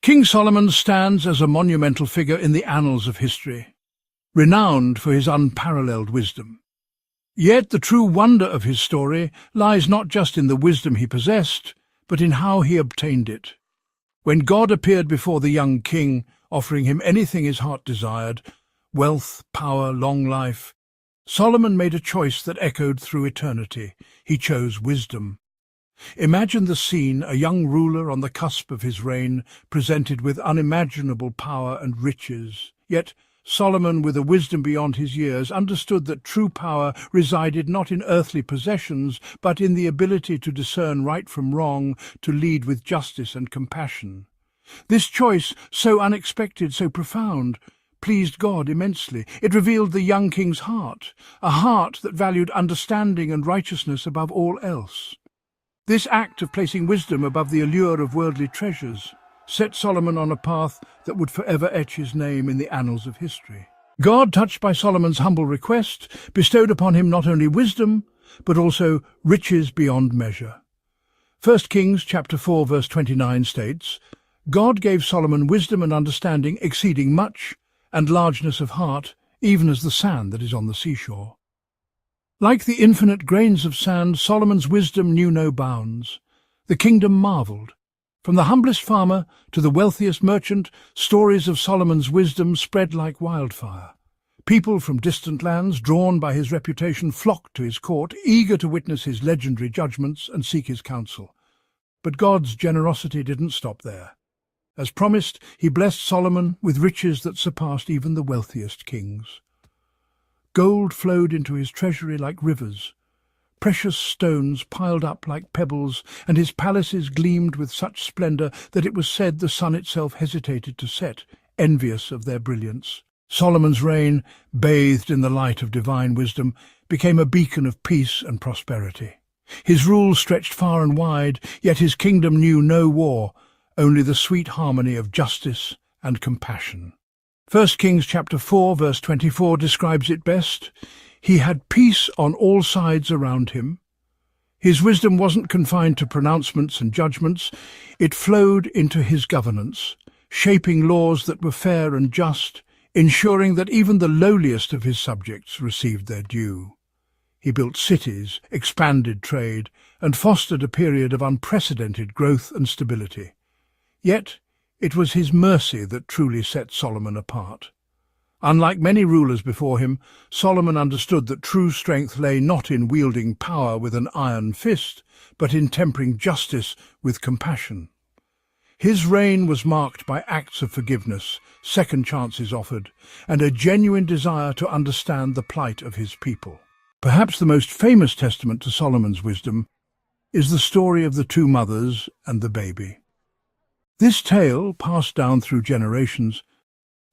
King Solomon stands as a monumental figure in the annals of history, renowned for his unparalleled wisdom. Yet the true wonder of his story lies not just in the wisdom he possessed, but in how he obtained it. When God appeared before the young king, offering him anything his heart desired, wealth, power, long life, Solomon made a choice that echoed through eternity. He chose wisdom. Imagine the scene: a young ruler on the cusp of his reign, presented with unimaginable power and riches. Yet Solomon, with a wisdom beyond his years, understood that true power resided not in earthly possessions, but in the ability to discern right from wrong, to lead with justice and compassion. This choice, so unexpected, so profound, pleased God immensely. It revealed the young king's heart, a heart that valued understanding and righteousness above all else. This act of placing wisdom above the allure of worldly treasures set Solomon on a path that would forever etch his name in the annals of history. God, touched by Solomon's humble request, bestowed upon him not only wisdom, but also riches beyond measure. 1 Kings chapter 4 verse 29 states, God gave Solomon wisdom and understanding exceeding much, and largeness of heart, even as the sand that is on the seashore. Like the infinite grains of sand, Solomon's wisdom knew no bounds. The kingdom marveled. From the humblest farmer to the wealthiest merchant, stories of Solomon's wisdom spread like wildfire. People from distant lands, drawn by his reputation, flocked to his court, eager to witness his legendary judgments and seek his counsel. But God's generosity didn't stop there. As promised, he blessed Solomon with riches that surpassed even the wealthiest kings. Gold flowed into his treasury like rivers. Precious stones piled up like pebbles, and his palaces gleamed with such splendor that it was said the sun itself hesitated to set, envious of their brilliance. Solomon's reign, bathed in the light of divine wisdom, became a beacon of peace and prosperity. His rule stretched far and wide, yet his kingdom knew no war, only the sweet harmony of justice and compassion. 1 Kings chapter 4 verse 24 describes it best. He had peace on all sides around him. His wisdom wasn't confined to pronouncements and judgments. It flowed into his governance, shaping laws that were fair and just, ensuring that even the lowliest of his subjects received their due. He built cities, expanded trade, and fostered a period of unprecedented growth and stability. Yet it was his mercy that truly set Solomon apart. Unlike many rulers before him, Solomon understood that true strength lay not in wielding power with an iron fist, but in tempering justice with compassion. His reign was marked by acts of forgiveness, second chances offered, and a genuine desire to understand the plight of his people. Perhaps the most famous testament to Solomon's wisdom is the story of the two mothers and the baby. This tale, passed down through generations,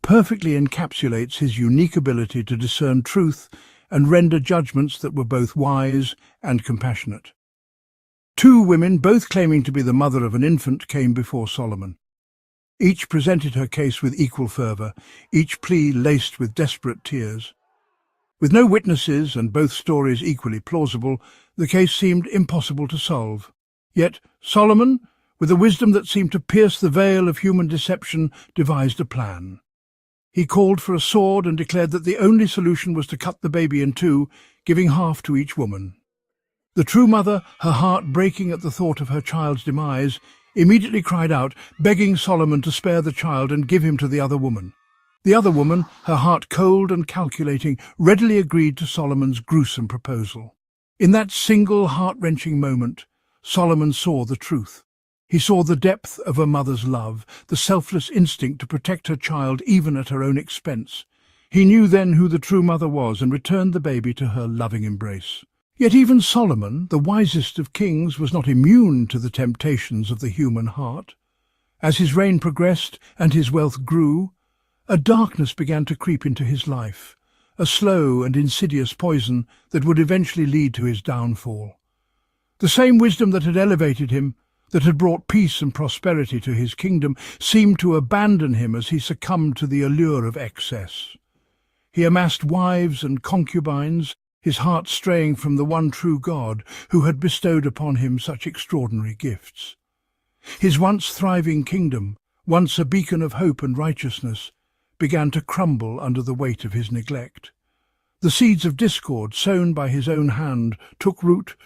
perfectly encapsulates his unique ability to discern truth and render judgments that were both wise and compassionate. Two women, both claiming to be the mother of an infant, came before Solomon. Each presented her case with equal fervor, each plea laced with desperate tears. With no witnesses and both stories equally plausible, the case seemed impossible to solve. Yet Solomon, with a wisdom that seemed to pierce the veil of human deception, devised a plan. He called for a sword and declared that the only solution was to cut the baby in two, giving half to each woman. The true mother, her heart breaking at the thought of her child's demise, immediately cried out, begging Solomon to spare the child and give him to the other woman. The other woman, her heart cold and calculating, readily agreed to Solomon's gruesome proposal. In that single heart-wrenching moment, Solomon saw the truth. He saw the depth of a mother's love, the selfless instinct to protect her child even at her own expense. He knew then who the true mother was and returned the baby to her loving embrace. Yet even Solomon, the wisest of kings, was not immune to the temptations of the human heart. As his reign progressed and his wealth grew, a darkness began to creep into his life, a slow and insidious poison that would eventually lead to his downfall. The same wisdom that had elevated him, that had brought peace and prosperity to his kingdom, seemed to abandon him as he succumbed to the allure of excess. He amassed wives and concubines, his heart straying from the one true God who had bestowed upon him such extraordinary gifts. His once thriving kingdom, once a beacon of hope and righteousness, began to crumble under the weight of his neglect. The seeds of discord sown by his own hand took root,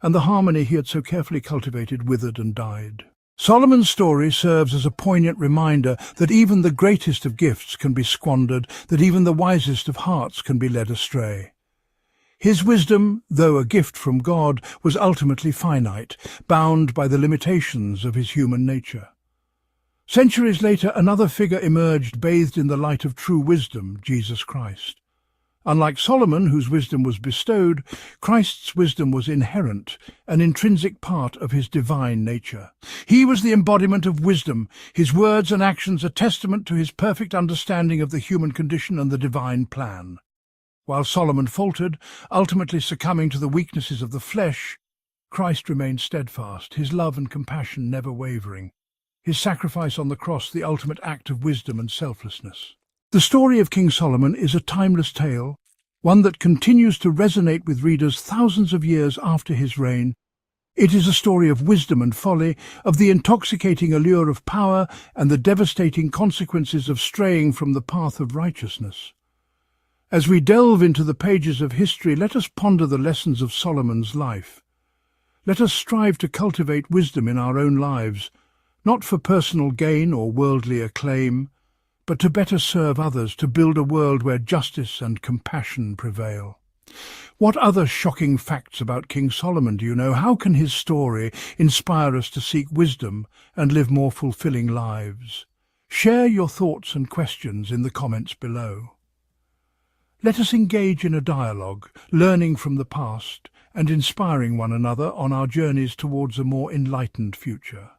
and the harmony he had so carefully cultivated withered and died. Solomon's story serves as a poignant reminder that even the greatest of gifts can be squandered, that even the wisest of hearts can be led astray. His wisdom, though a gift from God, was ultimately finite, bound by the limitations of his human nature. Centuries later, another figure emerged bathed in the light of true wisdom, Jesus Christ. Unlike Solomon, whose wisdom was bestowed, Christ's wisdom was inherent, an intrinsic part of his divine nature. He was the embodiment of wisdom, his words and actions a testament to his perfect understanding of the human condition and the divine plan. While Solomon faltered, ultimately succumbing to the weaknesses of the flesh, Christ remained steadfast, his love and compassion never wavering, his sacrifice on the cross the ultimate act of wisdom and selflessness. The story of King Solomon is a timeless tale, one that continues to resonate with readers thousands of years after his reign. It is a story of wisdom and folly, of the intoxicating allure of power and the devastating consequences of straying from the path of righteousness. As we delve into the pages of history, let us ponder the lessons of Solomon's life. Let us strive to cultivate wisdom in our own lives, not for personal gain or worldly acclaim, but to better serve others, to build a world where justice and compassion prevail. What other shocking facts about King Solomon do you know? How can his story inspire us to seek wisdom and live more fulfilling lives? Share your thoughts and questions in the comments below. Let us engage in a dialogue, learning from the past and inspiring one another on our journeys towards a more enlightened future.